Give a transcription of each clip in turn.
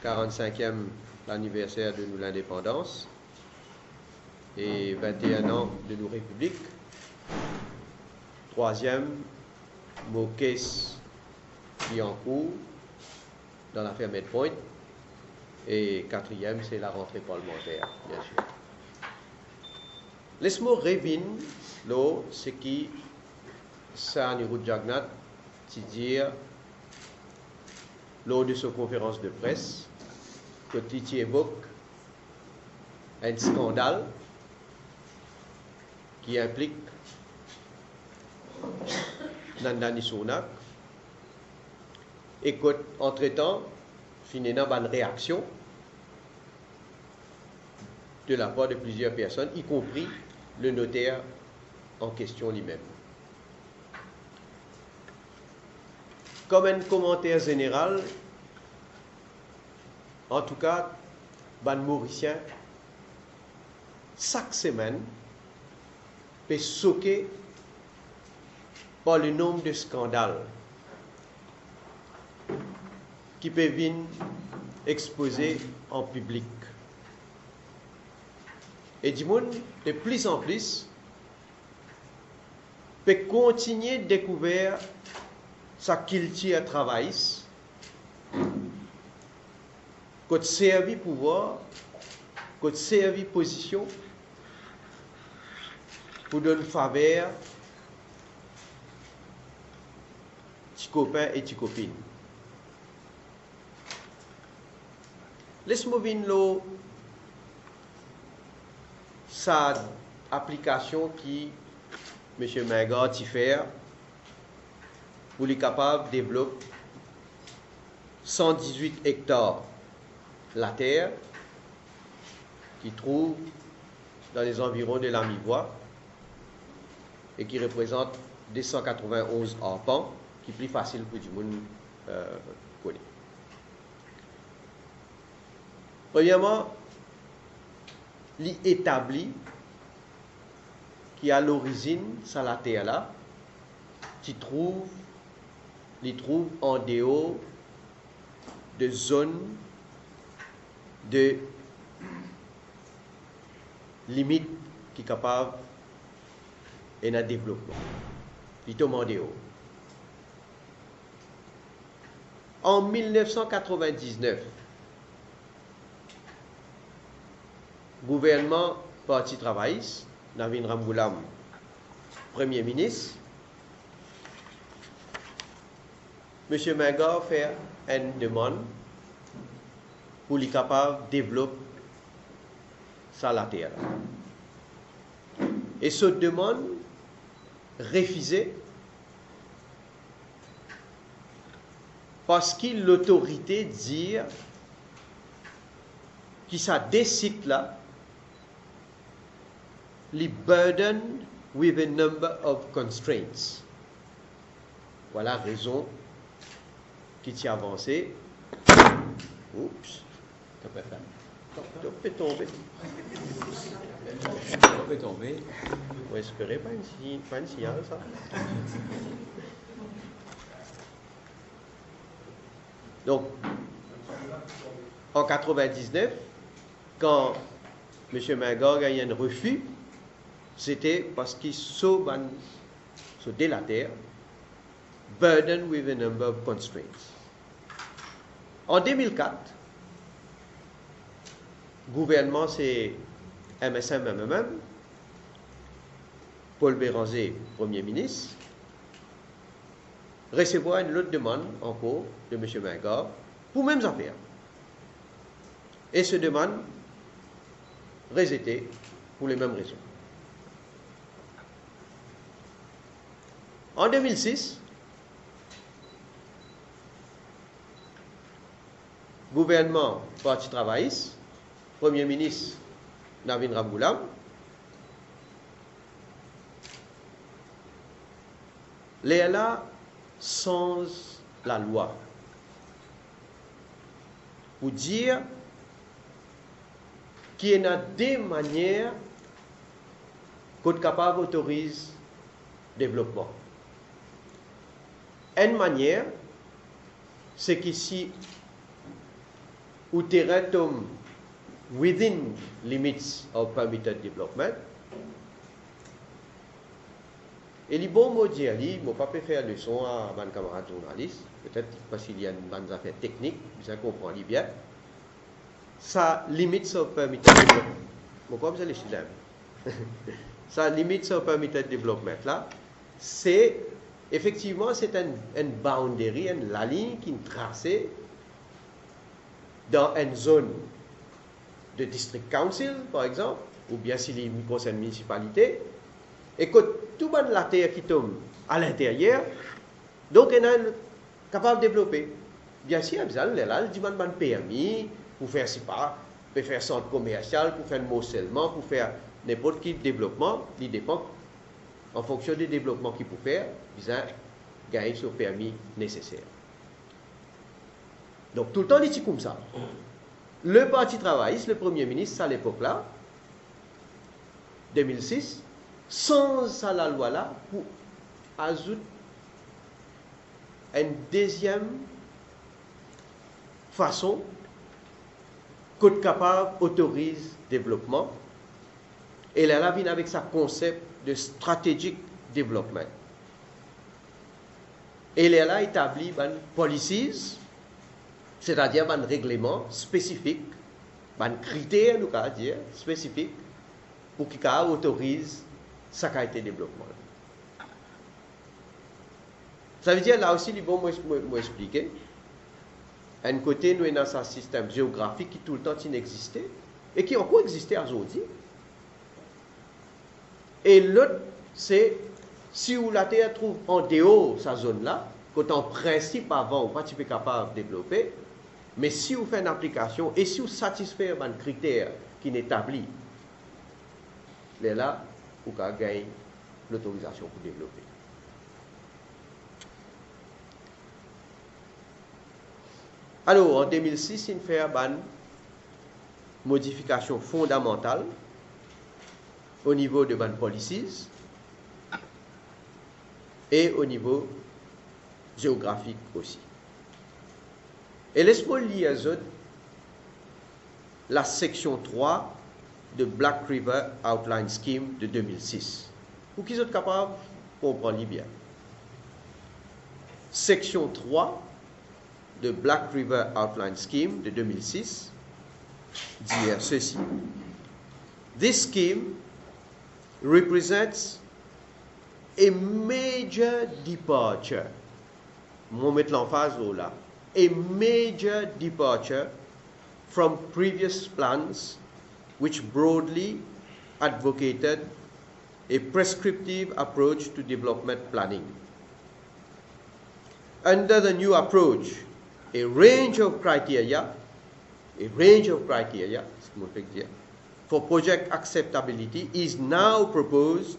45e anniversaire de l'indépendance et 21 ans de nos républiques. Troisième, mon case qui est en cours dans l'affaire Medpoint. Et quatrième, c'est la rentrée parlementaire, bien sûr. Laisse-moi revenir, là, ce qui, ça, Nirou Jagnat, c'est-à-dire, lors de sa conférence de presse, que Titi évoque un scandale qui implique Nandani Sonak et qu'entre-temps, finalement, une réaction de la part de plusieurs personnes, y compris le notaire en question lui-même. Comme un commentaire général, en tout cas, ban Mauricien, chaque semaine, peut choquer par le nombre de scandales qui peuvent venir exposés en public. Et du monde, de plus en plus, peut continuer de découvrir sa culture travail, côté servi pouvoir, côté servi position, pour donner faveur aux copains et aux copines. Laisse-moi venir sa application qui M. Menga a fait pour les capables de développer 118 hectares la terre qui trouve dans les environs de la Mi-Voie et qui représente 291 arpents, qui est plus facile pour du monde connaître. Premièrement, l'établi qui à l'origine, ça la terre là, qui trouve en dehors de zones de limite qui est capable et un développement. Il tombe en dehors. En 1999, gouvernement Parti travailliste, Navin Ramgoolam, Premier ministre, M. Menga fait une demande pour les capables de développer ça la terre. Et cette demande refusée parce que l'autorité dit que ça décide là les burden with a number of constraints. Voilà la raison qui t'y avancé. Oups, ça peut tomber. Ça peut tomber. On espérait pas un signal, ça. Donc, en 1999, quand M. Menga a gagné un refus, c'était parce qu'il saut de la terre, burden with a number of constraints. En 2004, gouvernement c'est MSM-MMM, Paul Béranger, Premier ministre, recevoir une autre demande encore de M. Menga pour mêmes affaires. Et ce demande rejetée pour les mêmes raisons. En 2006, gouvernement Parti travailliste, Premier ministre Navin Ramgoolam, Léala change la loi pour dire qu'il y a deux manières qu'on est capable d'autoriser le développement. Une manière, c'est qu'ici, ou terrain tombe within limits of permitted development. Et les bons mots dire, je ne pas faire leçon à mes camarades journalistes, peut-être parce qu'il y a une bonne affaire technique, vous comprenez bien. Ça limits of permitted development. Pourquoi vous allez chez ça limits of permitted development là, c'est effectivement c'est une boundary, la ligne qui est tracée dans une zone de district council, par exemple, ou bien s'il y a une concerne municipalité, et que tout le monde la terre qui tombe à l'intérieur, donc on est capable de développer. Bien sûr, là, il demande un permis pour faire pour faire centre commercial, pour faire morcellement, pour faire n'importe quel développement, il dépend en fonction du développement qu'il peut faire, il a gagné ce permis nécessaire. Donc tout le temps, il est comme ça. Le Parti travailliste, le Premier ministre, à l'époque-là, 2006, sans ça la loi-là, pour ajouter une deuxième façon Code capable autorise développement. Et là, vient avec sa concept de strategic development. Et là, établit des policies, c'est-à-dire des règlements spécifiques, des critères, nous allons dire, spécifiques, pour qu'il autorise sa qualité de développement. Ça veut dire, là aussi, il faut m'expliquer. Un côté, nous sommes dans un système géographique qui tout le temps inexistait et qui encore existait aujourd'hui. Et l'autre, c'est si vous la terre trouve en dehors de sa zone-là, qu'en principe avant, vous n'êtes pas capable de développer, mais si vous faites une application et si vous satisfaites un critère qui est établi, là, vous gagnez l'autorisation pour développer. Alors, en 2006, il fait une modification fondamentale au niveau de ban policies et au niveau géographique aussi. Et laisse-moi lire la section 3 de Black River Outline Scheme de 2006. Pour qu'ils soient capables de comprendre bien. Section 3 de Black River Outline Scheme de 2006 dit ceci. This scheme represents a major departure. On met l'emphase là. A major departure from previous plans which broadly advocated a prescriptive approach to development planning. Under the new approach, a range of criteria for project acceptability is now proposed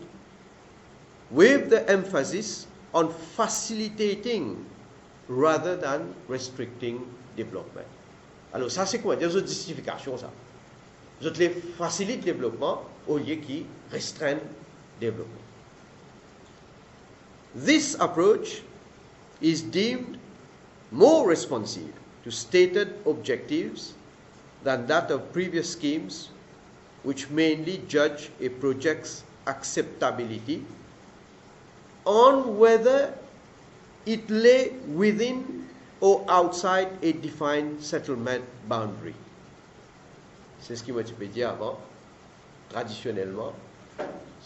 with the emphasis on facilitating rather than restricting development. Alors ça c'est quoi? Des autres justifications ça. Vous les facilitent le développement au lieu qui restreignent le développement. This approach is deemed more responsive to stated objectives than that of previous schemes, which mainly judge a project's acceptability on whether it lay within or outside a defined settlement boundary. C'est ce qui m'a dit avant. Traditionnellement,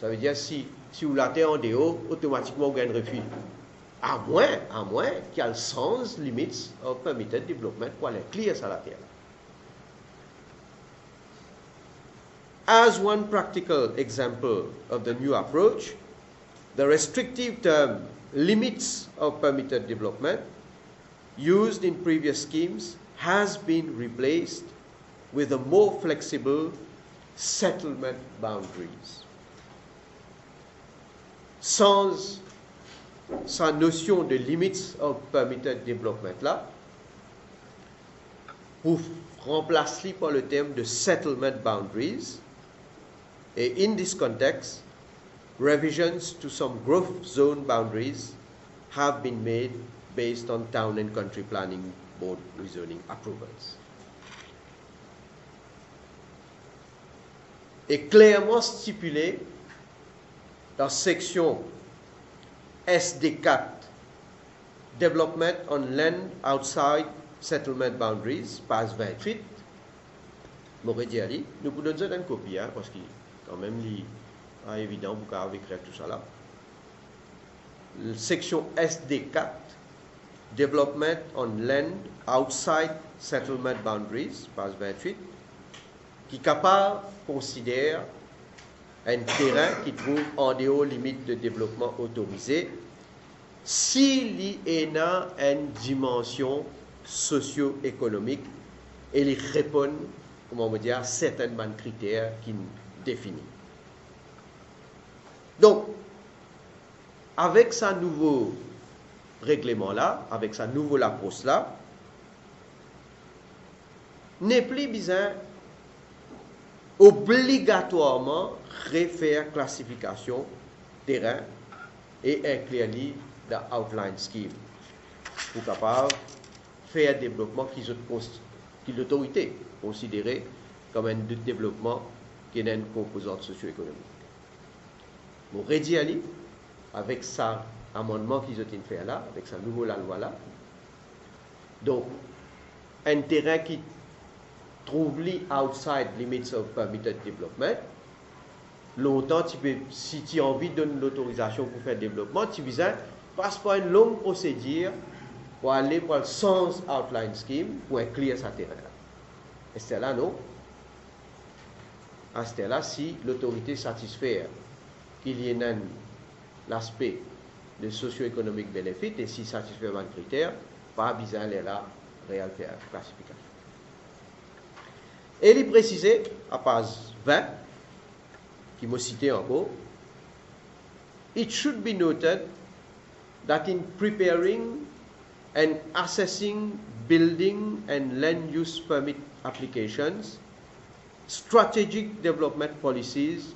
ça veut dire si vous l'avez en dehors, automatiquement vous gagnez un refus. À moins qu'il y ait le sens limits of permitted development pour aller clear sur la terre. As one practical example of the new approach, the restrictive term limits of permitted development used in previous schemes has been replaced with a more flexible settlement boundaries. Sans sa notion de limits of permitted development là, pour remplacer par le terme de settlement boundaries. Et in this context, revisions to some growth zone boundaries have been made based on town and country planning board rezoning approvals. est clairement stipulé dans section SD4, Development on Land Outside Settlement Boundaries, page 28. M'aurait dit, nous pouvons donner une copie, hein, parce que quand même, il est évident, vous pouvez écrire tout ça là. Section SD4, Development on Land Outside Settlement Boundaries, page 28, qui est capable de considérer un terrain qui trouve en dehors limites de développement autorisé s'il y a une dimension socio-économique et il répond, comment on va dire, à certains critères qui définissent. Donc, avec ce nouveau règlement-là, avec sa nouvelle approche-là, n'est plus besoin obligatoirement refaire classification terrain et inclure dans outline scheme pour capable faire développement qui l'autorité considérée comme un développement qui est une composante socio-économique. Bon, Redi Ali, avec ça amendement qu'ils ont fait là, avec sa nouvelle loi là, donc un terrain qui trouve outside limits of permitted development, longtemps, si tu as envie de donner l'autorisation pour faire développement, tu passes par une longue procédure pour aller pour le sens outline scheme pour inclure sa terrain. Et c'est là, non? C'est là, si l'autorité satisfait qu'il y ait l'aspect de socio-économique bénéfice et si satisfait un critère, pas besoin d'aller là, réel faire classification. Et il est précisé, à page 20, qui m'a cité encore, it should be noted that in preparing and assessing building and land use permit applications, strategic development policies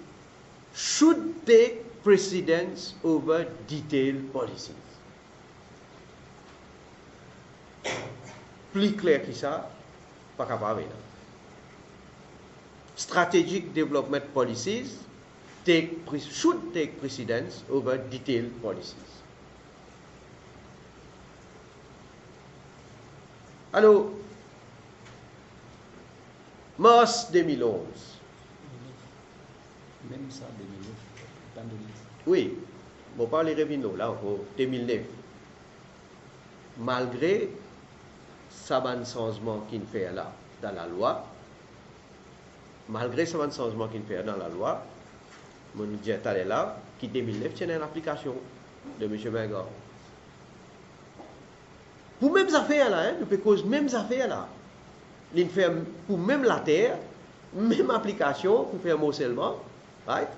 should take precedence over detailed policies. Plus clair que ça, pas capable. Strategic development policies should take precedence over detailed policies. Alors, mars 2011. Même ça, 2009. Oui, on parle de revenus là encore, 2009. Malgré ça, un changement qu'il fait là dans la loi, malgré ce changement qu'il fait dans la loi, mon dit là, qui 2009 tient une application de M. Menga. Pour mêmes affaires là, nous pouvons cause mêmes affaires là. Il fait pour même la terre, même application pour faire morcellement, right?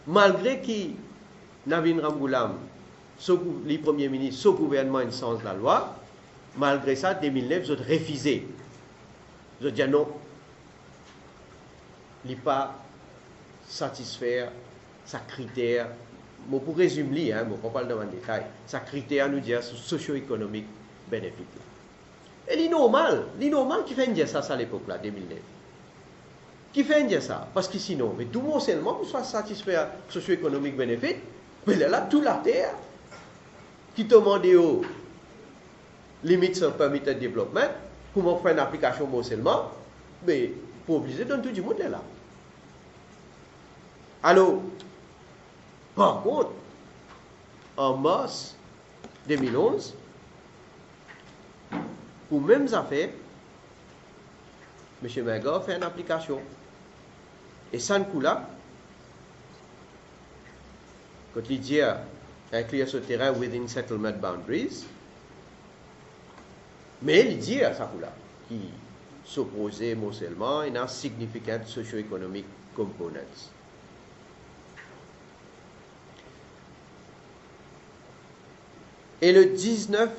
Malgré que Navin Ramgoolam, le Premier ministre, ce gouvernement une sens de la loi, malgré ça, 2009, ils ont refusé. Ils ont dit non, il n'est pas satisfaire sa critère. Bon, pour résumer, hein, bon, on parle dans le détail, sa critère nous dit socio-économique bénéfique. Et c'est normal qui fait dire ça à l'époque là, 2009. Qui fait dire ça? Parce que sinon, mais tout le monde seulement pour soit satisfait socio-économique bénéfique, mais là, toute la terre qui demande aux limites of permitted development, comment faire une application seulement, mais pour obliger dans tout le monde là. Alors, par contre, en mars 2011, pour mêmes affaires, M. Menga fait une application. Et sans coup là, quand il dit inclure ce terrain within settlement boundaries, mais il dit à ça coup là, qui s'opposait seulement à un significant socio-economic components. Et le 19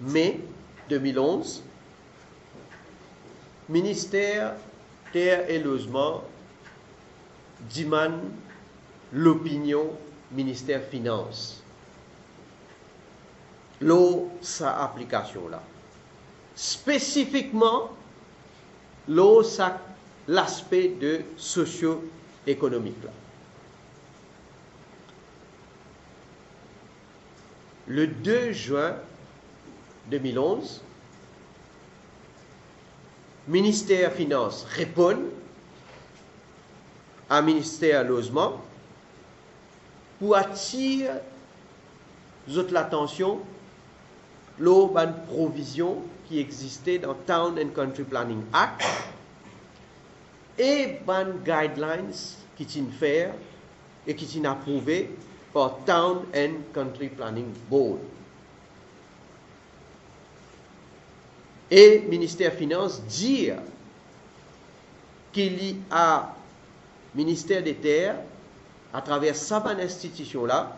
mai 2011, ministère Terre et Logement demande l'opinion ministère Finance. Sa application là. Spécifiquement, sa l'aspect de socio-économique là. Le 2 juin 2011, ministère des Finances répond à ministère Logement pour attirer l'attention sur une provision qui existait dans Town and Country Planning Act et les guidelines qui sont faits et qui sont approuvés par Town and Country Planning Board. Et le ministère des Finances dit qu'il y a ministère des Terres à travers sa institution-là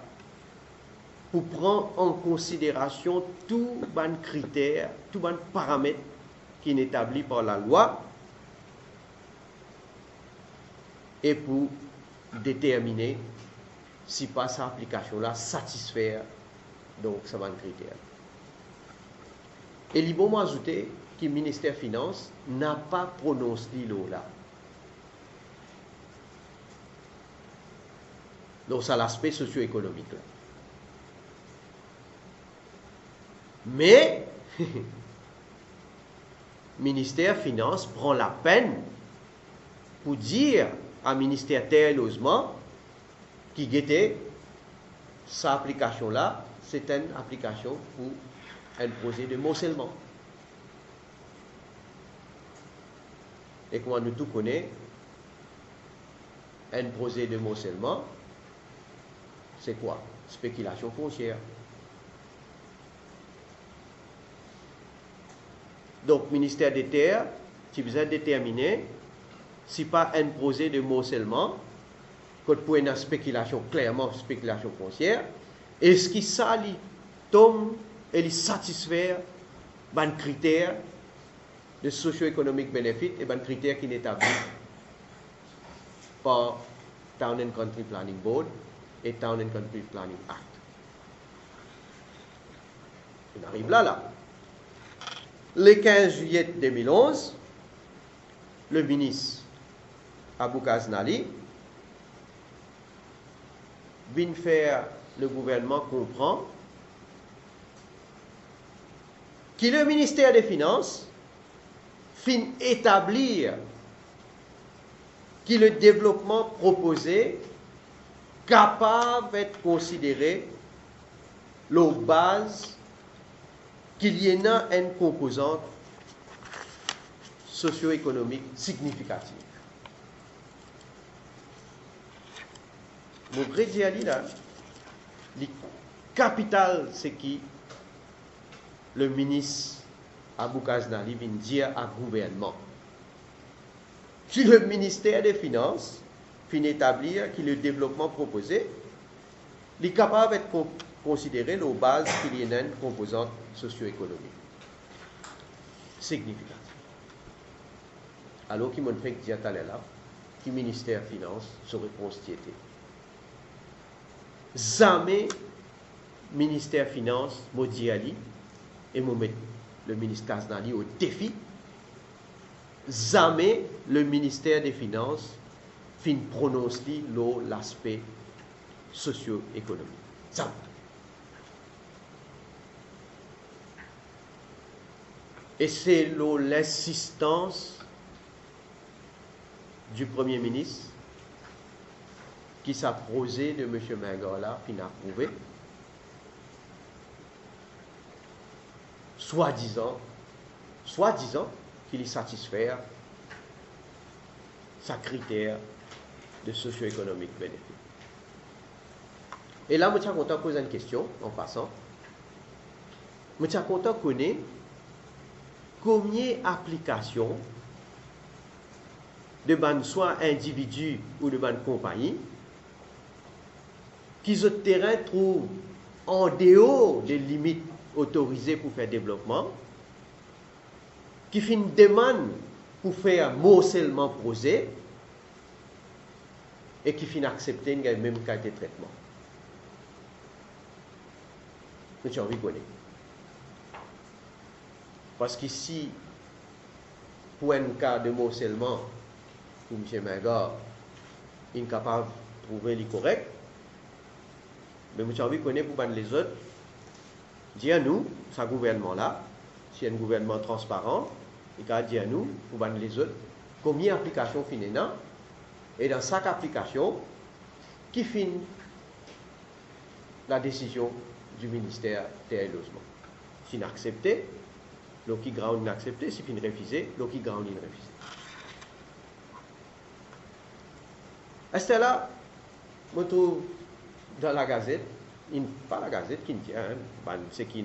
pour prendre en considération tous les critères, tous les paramètres qui sont établis par la loi et pour déterminer si pas cette application-là satisfait donc ces critères. Et il faut ajouter que le ministère des Finances n'a pas prononcé l'eau-là. Donc, c'est l'aspect socio-économique. Là. Mais, le ministère des Finances prend la peine pour dire à ministère Terre et Logement qui guettait cette application-là, c'est une application pour un projet de morcellement. Et comme nous tous connaissons, un projet de morcellement, c'est quoi? Spéculation foncière. Donc, le ministère des Terres, tu as besoin de déterminer si pas un projet de morcellement, quand pour une spéculation, clairement spéculation foncière, est-ce qu'il s'allie tombe et il satisfait les critères de socio-économique bénéfice et les critères qui sont établis par Town and Country Planning Board et Town and Country Planning Act. On arrive là. Le 15 juillet 2011, le ministre Abou Kaznali vient faire le gouvernement comprendre que le ministère des Finances fin établir que le développement proposé capable d'être considéré la base qu'il y en a une composante socio-économique significative. Mon président là, le capital, c'est qui le ministre Abou Kaznali vient dire à gouvernement. Si le ministère des Finances fin établir que le développement proposé est capable d'être considéré la base qu'il y a une composante socio-économique significative. Alors qu'il m'a fait dire tout à l'heure que le ministère des Finances se réponse qui était. Jamais le ministère des Finances m'a dit et m'a mis le ministre Kaznali au défi. Jamais le ministère des Finances fin prononce l'aspect socio-économique. Jamais. Et c'est l'insistance du Premier ministre qui s'approsait de M. Mengala, qui n'a approuvé, soi-disant qu'il est satisfait sa critère de socio-économique bénéfique. Et là, je suis content de poser une question en passant. Je suis content de connaître combien d'applications de ban soit individus ou de ban compagnie qui sur le terrain trouvent en dehors des limites autorisées pour faire développement, qui font une demande pour faire morcellement projet et qui finit accepter le même cas de traitement. J'ai envie de connaître. Parce qu'ici, pour un cas de morcellement, pour M. Menga, incapable de trouver les correct. Mais M. Envie connaît pour les autres. Dis à nous, ce gouvernement-là, si un gouvernement transparent, il a dit à nous, pour les autres, combien d'applications finissent et dans chaque application, qui finit la décision du ministère des Logements. Si accepté, l'eau qui ground inaccepté, si fin refusé, l'eau qui ground refusé. Est-ce là, je trouve dans la Gazette, pas la Gazette qui dit, c'est qui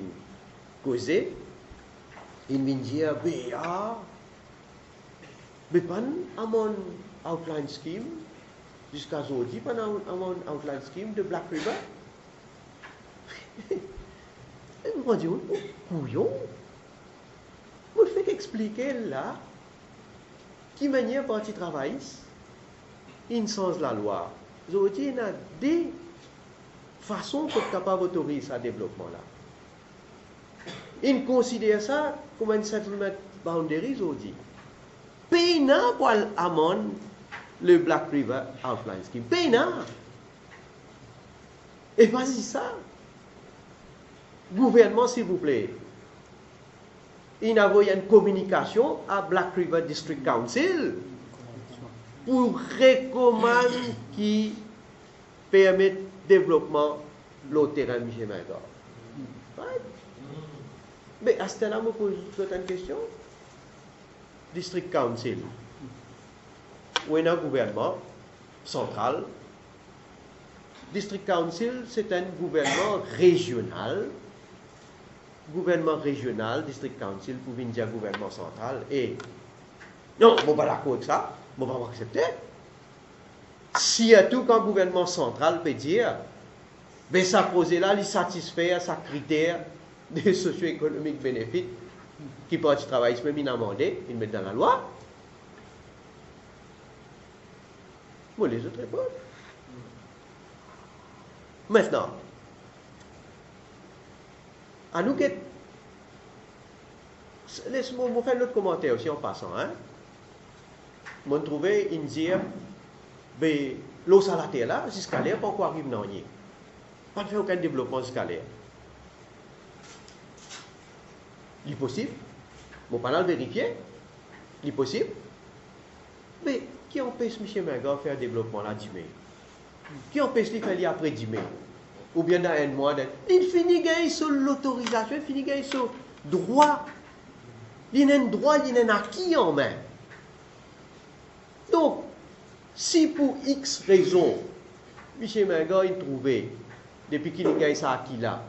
causait, il me dit, mais pas à mon outline scheme, jusqu'à aujourd'hui, pas à mon outline scheme de Black River. Et moi, je dis, couillon, je fais expliquer là, qui manière parti travail, in sens la loi. Aujourd'hui, il y a des façons pour être capable d'autoriser ce développement-là. Il considère ça comme un settlement boundary aujourd'hui. Payna pour amon le Black River Outline Scheme. Payna. Et pas si ça. Gouvernement, s'il vous plaît. Il y a une communication à Black River District Council pour recommander qui permet le développement le terrain de M. Menga. Right? Mais à ce moment-là, je pose une question. District Council, où il y a un gouvernement central. District Council, c'est un gouvernement régional. Gouvernement régional, District Council, pour venir dire gouvernement central. Et non, je ne suis pas d'accord avec ça. Je ne vais pas accepter. Si y a tout qu'un gouvernement central peut dire, ben ça projet là, il satisfait à sa critère de socio-économique bénéfice qui peut travailler, même il a demandé, il met dans la loi. Moi, les autres répondent. Maintenant, à nous que. Laisse-moi faire l'autre commentaire aussi en passant. Hein? Moi, je trouvais une dire, ben, l'eau salatée là, jusqu'à l'air, pas encore arrive dans l'année. Pas de faire aucun développement jusqu'à l'air. Il est possible. Mon panel vérifié. Il est possible. Mais qui empêche M. Menga de faire un développement là 10 mai? Qui empêche de faire après 10 mai? Ou bien dans un mois, il finit gagner sur l'autorisation, il finit gagner sur le droit. Il y a un droit, il y a un acquis en main. Donc, si pour X raison, M. Menga il trouvé, depuis qu'il a gagné ça acquis là,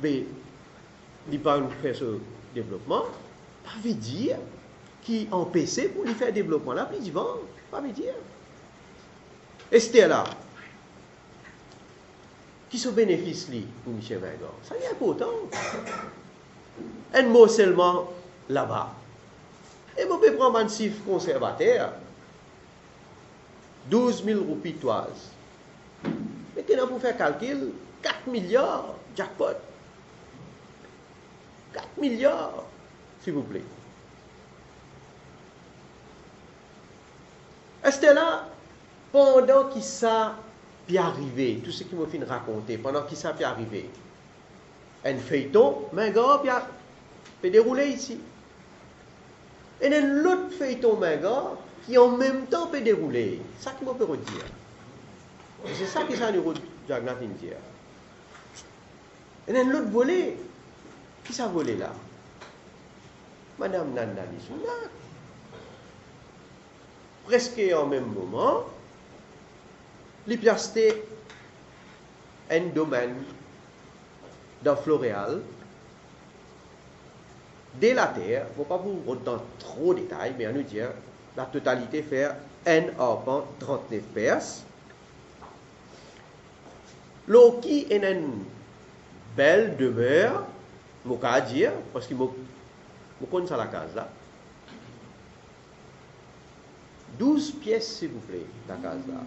mais il n'a pas fait ce développement, ça veut dire qu'il empêche pour lui faire développement là, plus vivant, ça veut dire. Et c'était là. Qui se bénéficie pour M. Menga? Ça y est important. Un mot seulement là-bas. Et vous pouvez prendre un chiffre conservateur. 12 000 roupies toises. Mais quand vous faire calcul, 4 milliards, jackpot. 4 milliards, s'il vous plaît. Est-ce que là, pendant qu'il ça peut arriver, tout ce qui m'a fait raconter, pendant qu'il ça peut arriver, un feuilleton, Menga peut dérouler ici. Et un autre feuilleton Menga qui en même temps peut dérouler. C'est ça qui m'a peut redire. C'est ça qui s'est nous Jagnat India. Et un autre volet. Qui s'est volé là? Madame Nandani Sounak. Presque en même moment, il a acheté un domaine dans Floréal, dès la terre, je ne vais pas vous rentrer dans trop de détails, mais on nous dire la totalité fait un arpent 39 PS. L'eau qui est une belle demeure, je vais dire, parce que je connais ça la case là. 12 pièces, s'il vous plaît, la case là.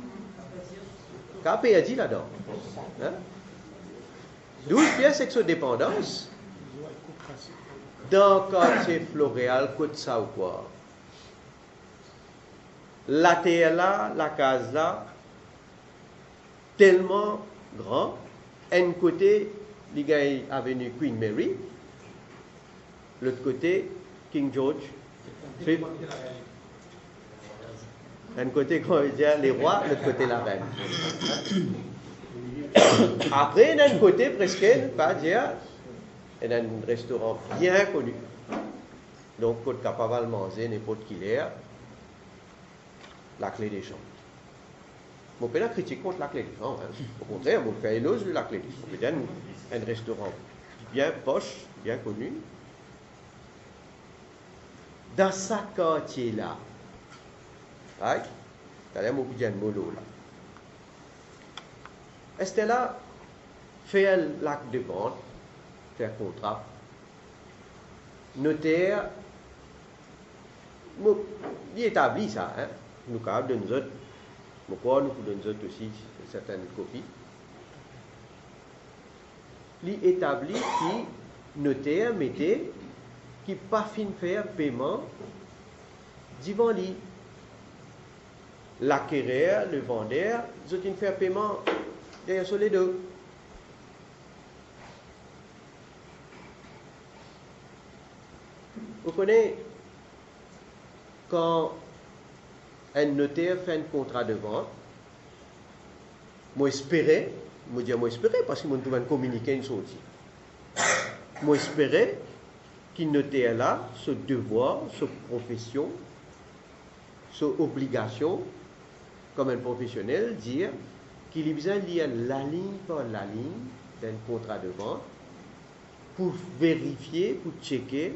Qu'est-ce a dit là-dedans? Hein? 12 pièces avec sa dépendance. Dans le quartier Floréal, Côte ça ou quoi? la terre là, la case là, tellement grand, un côté, il y a avenue Queen Mary, l'autre côté, King George. Un côté, quand on dit les rois, l'autre côté, la reine. Après, d'un côté, presque, pas dire, il y a un restaurant bien connu. Donc, quand on capable de manger n'importe qui l'air, la clé des champs. Mon père critique contre la clé des champs. Hein. Au contraire, mon père éloge la clé des champs. Il y a un restaurant bien poche, bien connu. Dans ce quartier-là, right? Il y a beaucoup de molo là. Estella fait l'acte de vente, fait un contrat. Notaire, il établit ça. Hein? Nous avons de nous autres, nous pouvons nous autres aussi certaines copies. Il établit qui notaire mettait qui pas fin faire paiement devant lui. L'acquéreur, le vendeur, ils ont fait paiement derrière sur les deux. Vous connaissez quand un notaire fait un contrat de vente, moi espérais parce que moi je communiquer une sortie. Moi espérais qu'il notaire là, ce devoir, ce profession, ce obligation, comme un professionnel, dire qu'il a besoin de lire la ligne par la ligne d'un contrat de vente pour vérifier, pour checker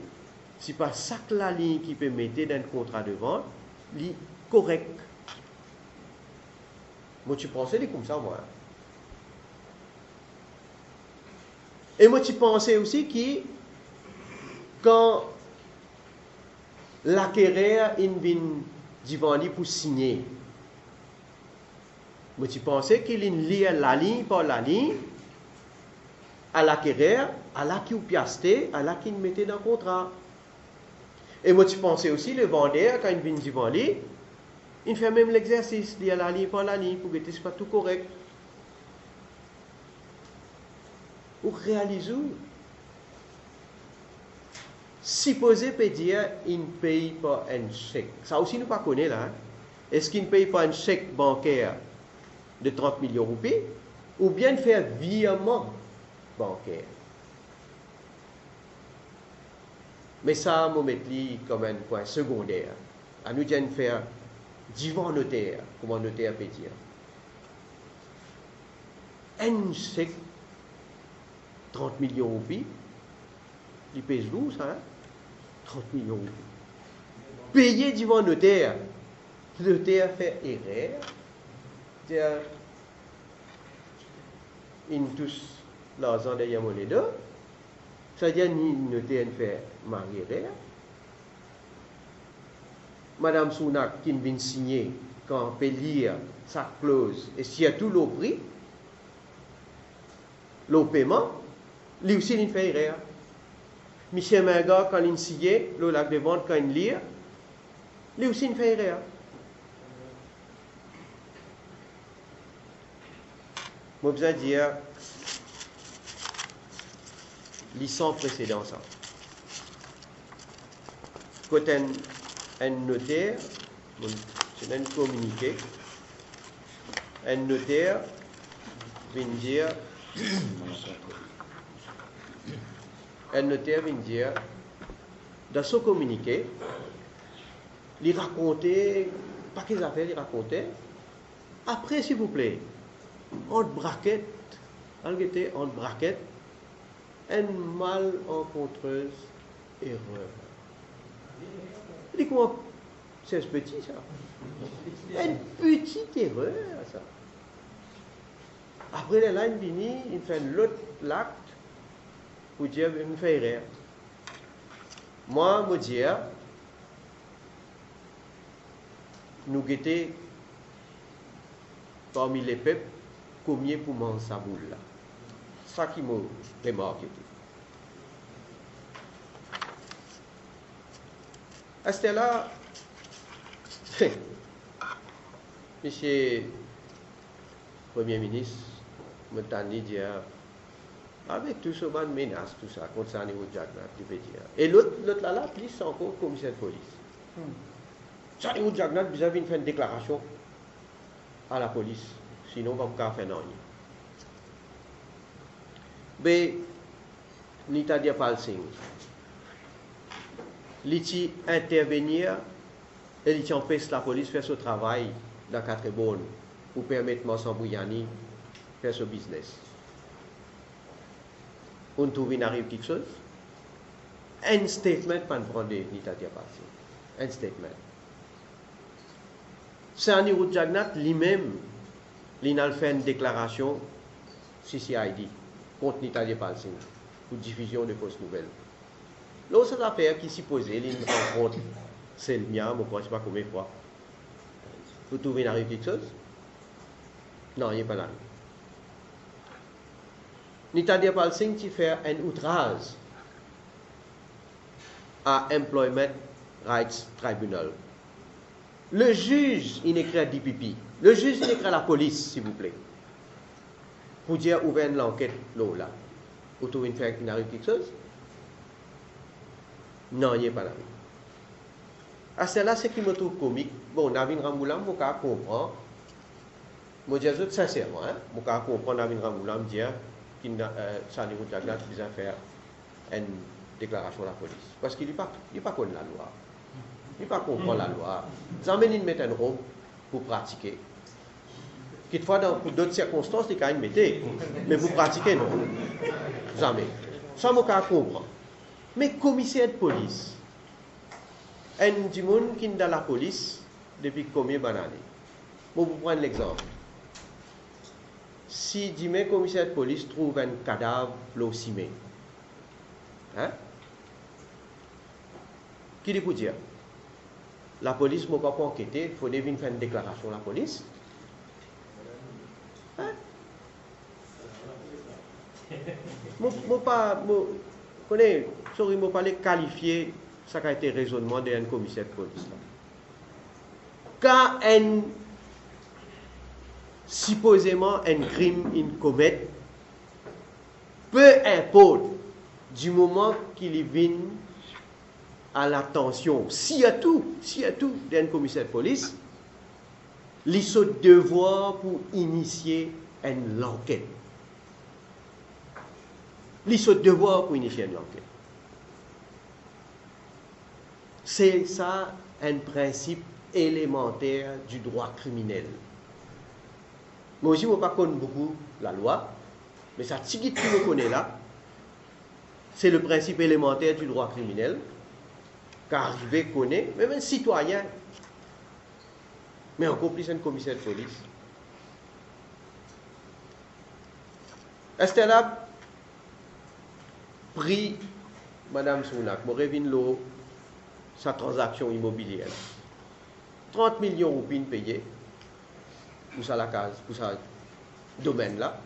si pas chaque la ligne qui peut mettre dans un contrat de vente est correct. Moi, tu pensais comme ça, moi. Et moi, tu pensais aussi que quand l'acquéreur vient devant lui pour signer, moi, tu pensais qu'il lit la ligne par la ligne à l'acquéreur, à la qui ou piasté, à la qui mettait dans le contrat. Et moi, tu pensais aussi le vendeur, quand il vient devant lui, il fait même l'exercice, il y a la ligne par la ligne, pour que ce soit tout correct. Pour réaliser, supposé peut dire, il ne paye pas un chèque. Ça aussi, nous ne connaissons pas là. Hein? Est-ce qu'il ne paye pas un chèque bancaire de 30 millions de roupies, ou bien faire virement bancaire? Mais ça, on met comme un point secondaire. À nous de faire devant notaire, comme un notaire peut dire. Un chèque, 30 millions de roupies, il pèse lourd, ça, hein? 30 millions de roupies. Payer devant notaire, le notaire fait erreur, c'est-à-dire, il touche l'argent derrière mon deux. C'est-à-dire, le notaire fait marier. Madame Sounak, qui vient signer, quand on peut lire sa clause, et s'il y a tout le prix, le paiement, lui aussi, il fait erreur. Michel Menga, quand il signe, le lac de vente, quand il lit, lui aussi, il fait erreur. Moi, je veux dire, sans précédent, ça. Quand un notaire, c'est un communiqué, un notaire vient dire, dans son communiqué, il racontait, pas quelles affaires il racontait. Après, s'il vous plaît, entre braquettes, une malencontreuse erreur. Il dit comment c'est petit ça? Une petite erreur ça. Après les lignes finies, il fait l'autre l'acte pour dire il me fait erreur. Moi, me dire, nous guetter parmi les peuples combien pour manger sa boule là. Ça qui m'a remarqué. À ce là, Monsieur Premier ministre, Montani dit, avec tout ce man menace, tout ça, contre ça, niveau Jagnat, tu peux dire. Et l'autre là, plus encore commissaire de police. Ça, niveau Jagnat, vous avez fait une déclaration à la police, sinon on va pas faire non. Mais, Nita Diapal Singh, il intervenir et il empêche la police de faire ce travail dans quatre bonnes pour permettre Mansan Bouyani de faire ce business. On trouve une arrive quelque chose. Un statement pas prendre Nita Diapal Singh. Un statement. Sani Rout Jagnat lui-même, il a fait une déclaration CCID contre Nita Diapal Singh pour diffusion de fausses nouvelles. L'autre affaire qui s'y posait, il rencontre c'est le mien, je ne sais pas combien de fois. Vous trouvez une arrive quelque chose? Non, il n'y a pas là. Nita Diapal Singh qui fait un outrage à Employment Rights Tribunal. Le juge, il écrit DPP. Le juge, il écrit à la police, s'il vous plaît. Pour dire ouvrir l'enquête là. Vous trouvez une arrive quelque chose? Non, il n'y a pas là. À cela, ce qui me trouve comique, bon, Navin Ramoulam, je comprends. Je dis sincèrement, je comprends Navin Ramoulam dire qu'il Sani Rout Jagnat vient faire une déclaration à la police. Parce qu'il n'est pas contre la loi. Il n'est pas comprend la loi. Jamais il met un robe pour pratiquer. Quelquefois, dans d'autres circonstances, il le mettre. Mais pour pratiquer, non. Jamais. Ça, je comprends. Mais commissaire de police, un monde qui est dans la police depuis combien d'années? Bon, pour prendre l'exemple. Si le commissaire de police trouve un cadavre l'ossimé, hein? Qui dit pour dire? La police ne peut pas enquêter, il faut venir faire une déclaration à la police. Hein? Je ne peux pas qualifier ça qui a été raisonnement d'un commissaire de police. Quand supposément un crime il commet, peu importe du moment qu'il vient à l'attention, s'il y a tout d'un commissaire de police, il a ce devoir pour initier une enquête. Il a ce devoir pour initier une enquête. C'est ça un principe élémentaire du droit criminel. Moi aussi, je ne connais pas beaucoup la loi, mais ça, ce que tu me connais là, c'est le principe élémentaire du droit criminel, qu'arriver connaît, même un citoyen, mais encore plus un commissaire de police. Est-ce a pris Madame Sounak, je reviens sa transaction immobilière. 30 millions de roupies payés pour ça la case, pour ça domaine là.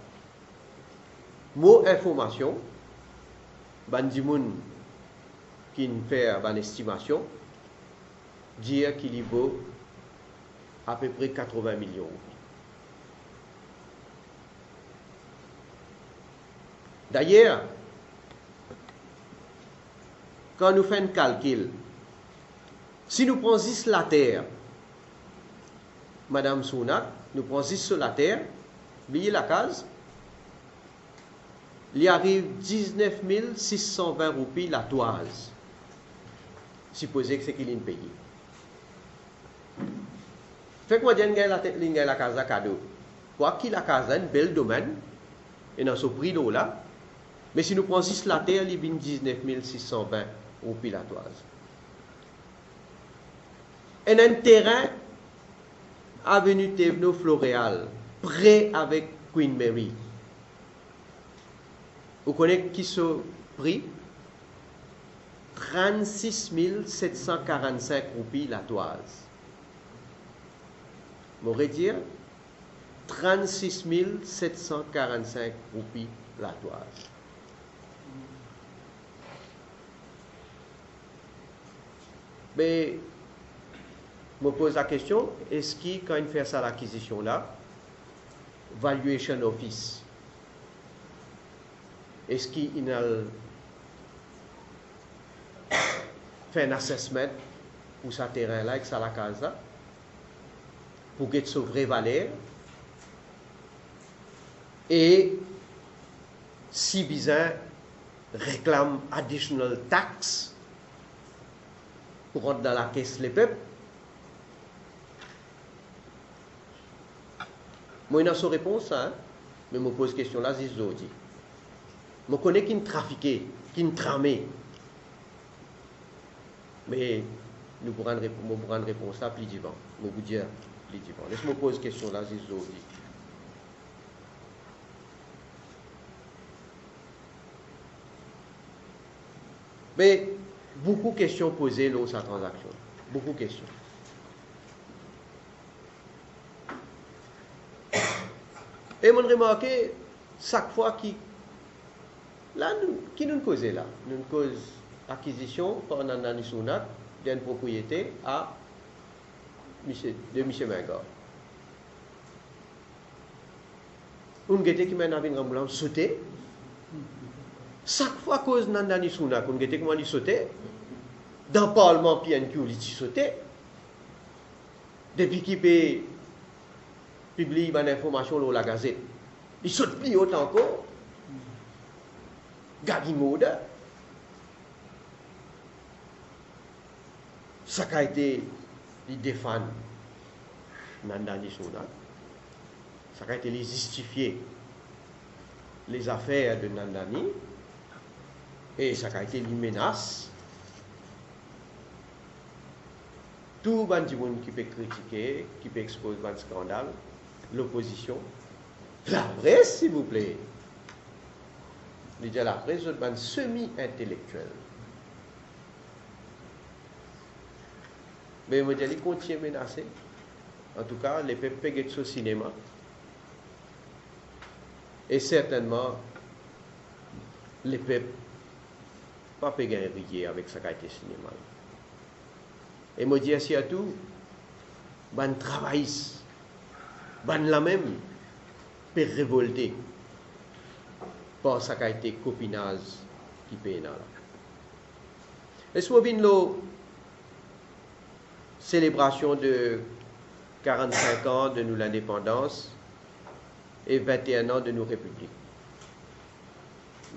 Mon information, bandimoun qui fait une estimation, dire qu'il y vaut à peu près 80 millions. D'ailleurs, quand nous faisons un calcul, si nous prenons juste la terre, Madame Sounak, nous prenons juste sur la terre, billet la case, il y arrive 19 620 roupies la toise. Supposez que c'est qu'il y a une pays. Fait que moi, je dis la case à cadeau. Quoi qu'il la case a un bel domaine, et dans ce prix là, mais si nous prenons juste la terre, il y a 19 620 roupies la toise. Et un terrain, avenue Thévenot Floréal, près avec Queen Mary. Vous connaissez qui ce prix? 36 745 roupies la toise. M'aurait dire 36 745 roupies la toise. Mais Je me pose la question, est-ce qu'il, quand il fait ça l'acquisition-là, valuation office, est-ce qu'il a fait un assessment pour ce terrain-là, avec ça la case-là, pour qu'il soit vraie valeur, et si besoin réclame additional tax pour rentrer dans la caisse les peuples. Moi, je n'ai pas de réponse, hein, mais je me pose question là, c'est ce que je dis. Je connais qui trafiqué, qui tramé. Mais nous pourrons une réponse là plus divin. Je vais vous dire plus divin. Laisse-moi poser question là, c'est ce que je dis. Mais beaucoup de questions posées dans sa transaction. Beaucoup de questions. Et on remarque, chaque fois qui nous cause là, nous cause acquisition par Nandani Sounat d'une propriété de M. Mengor. On guette qui m'a navin Ramboulam sauté. Chaque fois cause Nandani Sounat, on guette comment il sauté. Dans le Parlement PNQ, il sauté. Depuis qu'il peut publier une information dans la Gazette, il saute plus haut encore. Gadi mode. Ça a été les défendre Nandani Sounat. Ça a été les justifier les affaires de Nandani. Et ça a été les menaces. Tout le monde qui peut critiquer, qui peut exposer un scandale, l'opposition. La presse, s'il vous plaît. La presse est un semi-intellectuel. Mais je dis continue à menacer. En tout cas, les peuples peuvent au cinéma. Et certainement, les peuples ne peuvent pas gagner avec ce qui a été cinéma. Et je dis ainsi à tout, ban travail, ban la même, peut révolter par ce qui a été copinage qui peut là. Et ce moment la célébration de 45 ans de nous l'indépendance et 21 ans de nos républiques.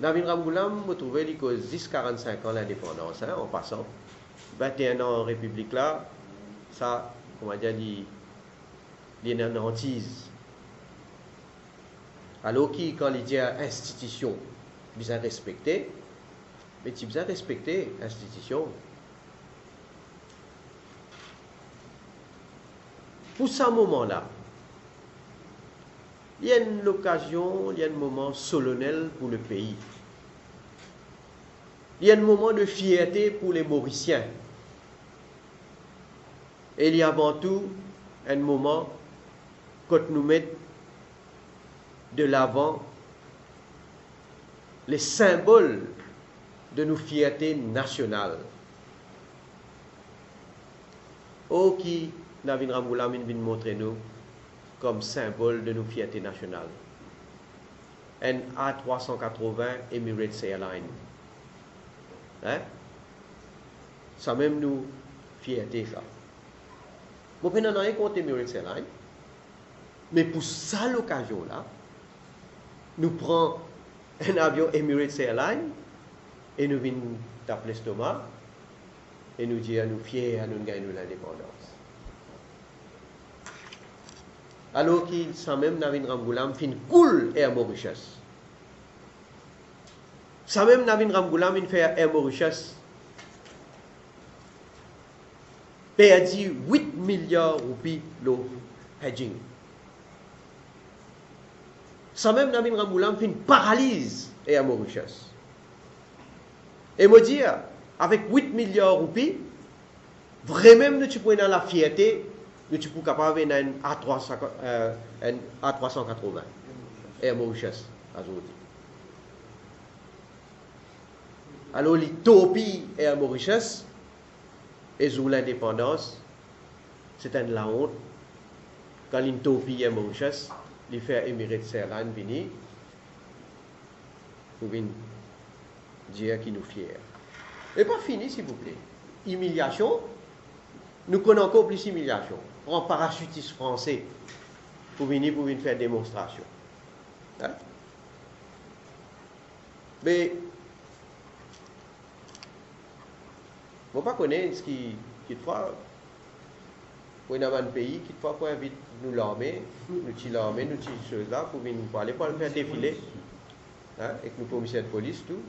Navin Ramboulam, vous trouvez qu'il y a 10-45 ans l'indépendance, hein, en passant. 21 ans en République là, ça, comment dire, il y a une hantise. Alors quand il dit institution, il a respecté, mais il a respecté l'institution. Pour ce moment-là, il y a une occasion, il y a un moment solennel pour le pays. Il y a un moment de fierté pour les Mauriciens. Et il y a avant tout un moment quand nous mettons de l'avant les symboles de nos fiertés nationales. Oh, qui Navin Ramboulam vient montrer nous comme symbole de nos fiertés nationales. Un A380 Emirates Airlines. Hein? Ça même nous fierté ça. Bon, je n'ai rien contre Emirates Airlines. Mais pour ça l'occasion-là, nous prenons un avion Emirates Airlines et nous venons taper l'estomac et nous disons à nous fiers, à nous gagner l'indépendance. Alors qu'il sans même Navin Ramboulam fin cool Air Mauritius. Sans même Navin Ramboulam fait Air Mauritius perdu 8 milliards de roupies le hedging. Sans même Navin Ramboulam fin paralyse Air Mauritius. Et me dire, avec 8 milliards de roupies, vraiment nous tu peux dans la fierté, nous tu peux capable d'un A380 Air Mauritius aujourd'hui. Alors l'utopie Air Mauritius et sous l'indépendance, c'est la honte quand l'Intopie et Mauritius, les faire Emirates Airlines venir pour venir dire qu'ils nous fiers. Et pas fini, s'il vous plaît. Humiliation, nous connaissons encore plus humiliation. Un parachutiste français pour venir faire démonstration. Hein? Mais, je ne sais pas connaître ce qui fois, pour un pays, qui fois pour inviter nous l'armée, nous choses là, pour venir parler, pour le faire défiler, hein, avec nos commissaires de police, tout.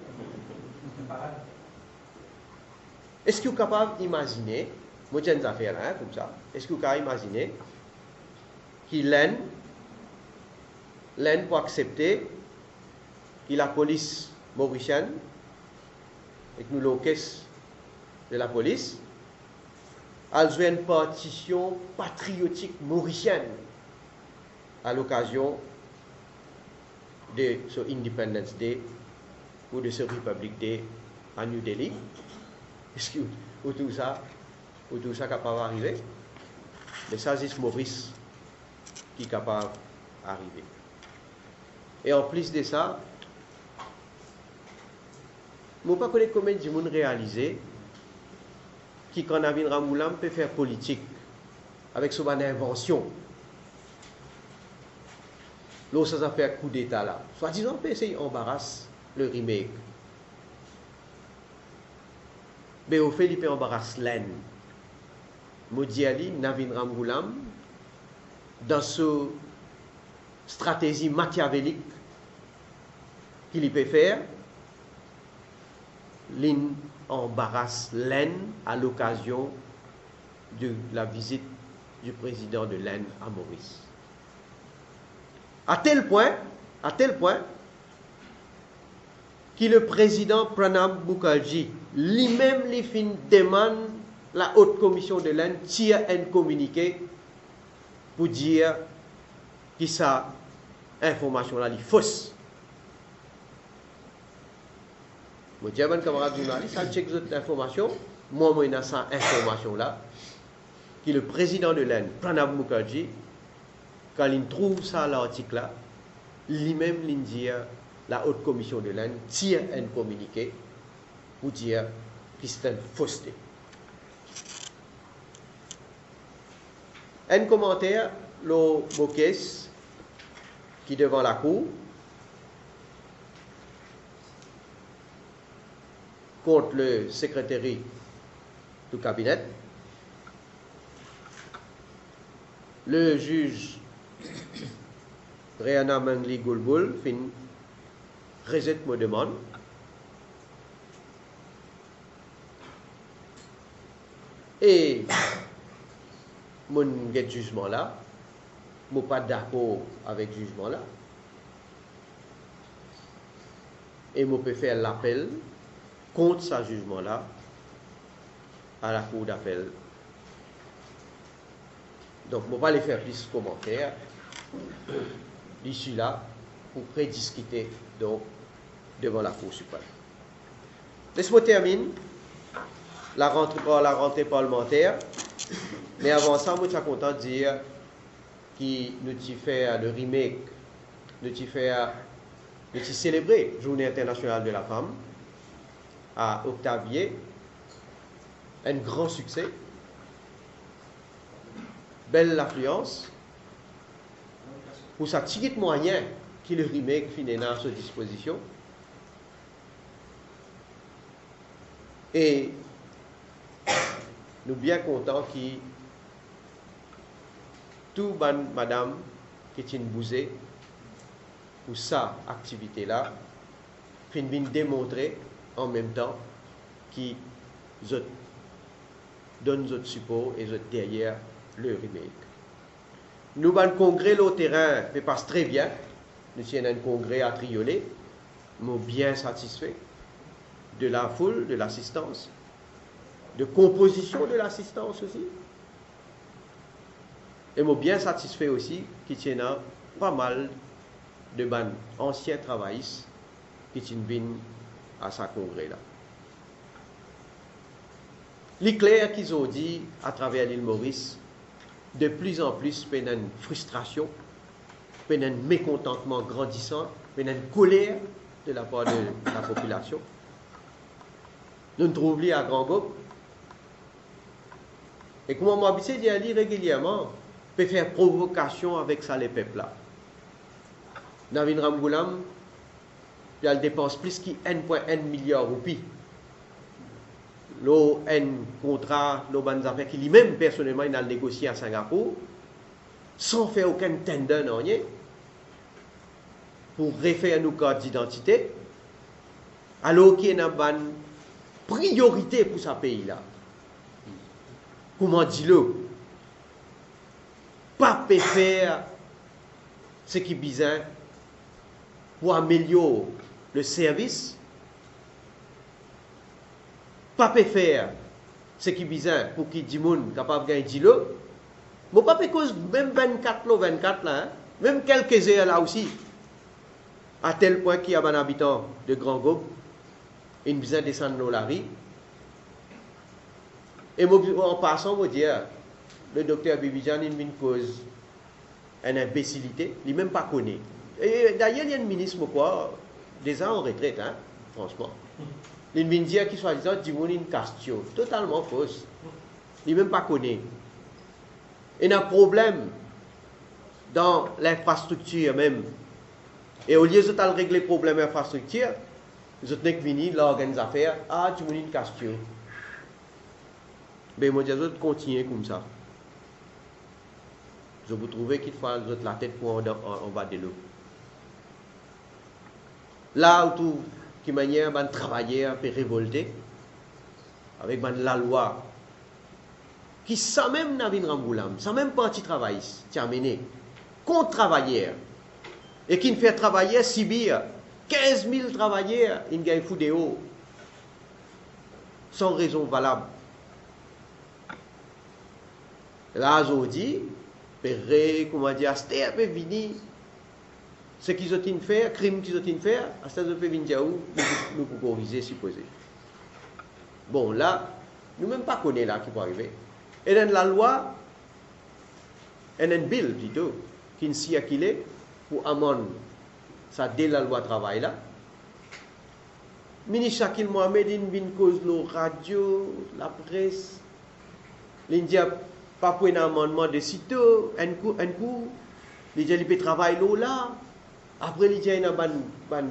Est-ce que vous êtes capable d'imaginer, moi j'ai une affaire hein, comme ça, est-ce que vous êtes capable d'imaginer qu'il l'en pour accepter que la police mauricienne, avec nous l'orchestre de la police, a joué une partition patriotique mauricienne à l'occasion de ce Independence Day ou de ce Republic Day à New Delhi? Est-ce que tout ça est capable d'arriver? Mais ça, c'est Maurice qui est capable d'arriver. Et en plus de ça, je ne sais pas combien de gens réalisé qui, quand Navin Ramgoolam peut faire politique avec son invention, lorsque ça fait un coup d'État là, soi-disant, peut essayer d'embarrasser le remake. Mais au fait, il peut embarrasser l'aine. Modiali, Navin Ramgoolam, dans ce stratégie machiavélique qu'il peut faire, l'in embarrasse l'aine à l'occasion de la visite du président de l'Inde à Maurice. À tel point que le président Pranab Mukherjee, lui-même, les fins demande la haute commission de l'Inde tire un communiqué pour dire que sa information-là est fausse. Je dis à mon camarade journaliste, ça check cette information, moi, j'ai cette information-là, que le président de l'Inde, Pranab Mukherjee, quand il trouve ça, l'article-là, lui-même, il dit la haute commission de l'Inde tire un communiqué pour dire que c'est une fausseté. Un commentaire, le Bokes, qui est devant la cour, contre le secrétaire du cabinet, le juge Rehana Mangli Gulbul fin rejet ma demande. Et mon jugement là, je ne suis pas d'accord avec le jugement là. Et je peux faire l'appel contre ce jugement là à la cour d'appel. Donc, je ne vais pas les faire plus de commentaires d'ici là pour prédiscuter donc devant la Cour suprême. Laisse-moi terminer la rentrée parlementaire, mais avant ça, je suis content de dire que nous avons fait le remake, nous avons célébré la Journée internationale de la femme à Octavier, un grand succès. Belle affluence pour sa petite moyen qui le remake finalement à sa disposition. Et nous bien contents que tout ban madame qui est une bousée pour sa activité là fin démontrer en même temps qui donne notre support et notre derrière le remake. Nous avons un congrès au terrain qui passe très bien. Nous avons un congrès à Triolet. Nous sommes bien satisfaits de la foule, de l'assistance, de composition de l'assistance aussi. Et nous sommes bien satisfaits aussi qu'il y a pas mal de bandes anciens travaillistes qui viennent à ce congrès-là. L'éclair qu'ils ont dit à travers l'île Maurice, de plus en plus, il y a une frustration, il y a un mécontentement grandissant, il y a une colère de la part de la population. Nous nous trouvons à Grand Goup. Et comme on m'a habitué d'y aller régulièrement, on peut faire provocation avec ça les peuples là. Navin Ramgoulam, il dépense plus que 1,1 milliard de roupies. L'eau, un contrat, l'eau, bonnes affaires, qui lui-même, personnellement, il a négocié à Singapour, sans faire aucun tender, non, rien, pour refaire nos cartes d'identité, alors qu'il y a une priorité pour ce pays-là. Comment dire-le? Pas faire ce qui est besoin pour améliorer le service, pas faire ce qui est besoin pour qu'il y ait des gens capables de gagner l'eau, mais pas cause même 24 là, hein? Même quelques heures là aussi, à tel point qu'il y a un habitant de Grand Goup, il a besoin de descendre dans la rue. Et en passant, je dire, le docteur Bibidjan, il a une cause, une imbécilité, il n'a même pas connu. Et d'ailleurs, il y a un ministre, quoi, déjà en retraite, hein, franchement. Il vient dire qu'il soit disant, dis-moi une question, totalement fausse. Il n'a même pas connu. Il y a un problème dans l'infrastructure même. Et au lieu de régler le problème de l'infrastructure, ils ont venu l'organisation affaires, ah, dis-moi une question. Mais moi, je vais continuer comme ça. Je vous trouvez qu'il faut la tête pour en bas de l'eau. Là où tout, qui manière, un travailleur peut révolter, avec la loi, qui sans même Navin Ramgoulam, sans même parti travail, terminé, contre travailleurs, et qui ne fait travailler Sibir, 15 000 travailleurs, ils gagnent fou de haut, sans raison valable. Là, aujourd'hui, comment dire, c'était un peu fini. Ce qu'ils ont fait, crime qu'ils ont fait, à ce stade de venir où nous pouvons viser, supposé. Bon, là, nous même pas connaissons là qui peut arriver. Et dans la loi, il y a un bill plutôt, qui est circulé pour amende, ça dès la loi travail là. Ministre Shakil Mohamed, il vient cause la radio, la presse, l'India. Pas pour un amendement de sitôt, un coup, les gens peuvent travailler là, après les gens ont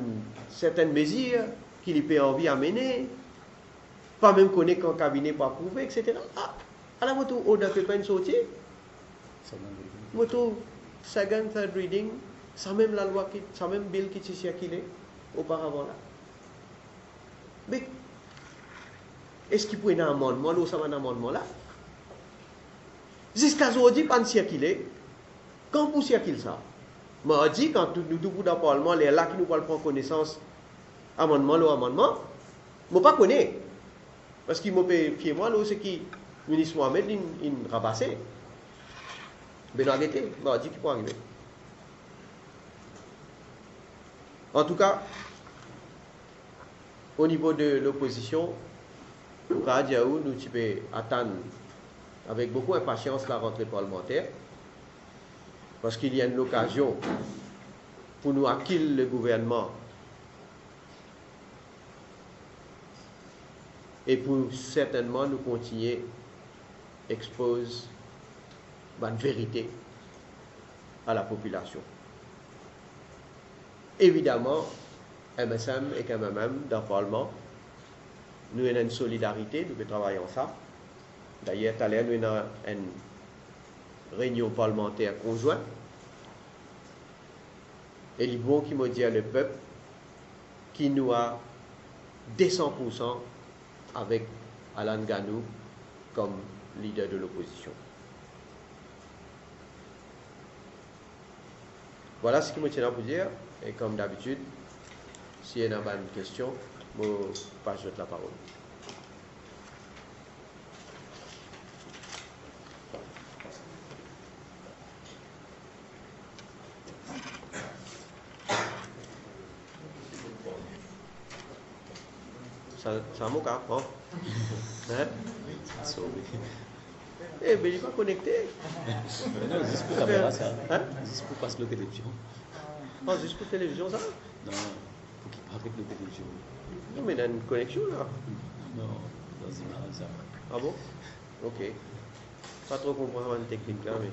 certaines mesures qu'ils peuvent envie à mener, pas même connaître qu'un cabinet pas approuvé, etc. Ah, à la moto, on ne peut pas sortir. Moto, second, third reading, ça même la loi, ça même bill qui s'est circulé auparavant là. Mais, est-ce qu'il peut y avoir un amendement, là, ça va un amendement là? Jusqu'à aujourd'hui, pas de circuler. Quand vous circulez ça, je dis quand nous tous dans le Parlement, les là qui nous parlent prendre connaissance, amendement, je ne pas connaître. Parce qu'il m'a fait moi, c'est qui, le ministre Mohamed, il rabassé. Mais non, arrêtez, je dis qu'il peut arriver. En tout cas, au niveau de l'opposition, nous pouvons attendre avec beaucoup d'impatience la rentrée parlementaire, parce qu'il y a une occasion pour nous acquérir le gouvernement et pour certainement nous continuer à exposer la vérité à la population. Évidemment, MSM et KMM dans le Parlement, nous avons une solidarité, nous travaillons ensemble. D'ailleurs, tout à l'heure, nous avons une réunion parlementaire conjointe. Et les bons qui m'ont dit à le peuple qui nous a 200% avec Alan Ganou comme leader de l'opposition. Voilà ce que je tiens à vous dire. Et comme d'habitude, s'il y a une question, je passe la parole. Ça m'a hein? Hein? Eh, mais il n'est pas connecté. Non, juste pour caméra, ça. Hein? Juste pour passer la télévision. Oh, juste pour télévision, ça? Non, pour qu'il parle avec la télévision. Non, mais il y a une connexion là. Non, dans une image, ça. Ah bon? Ok. Pas trop comprendre la technique là, mais.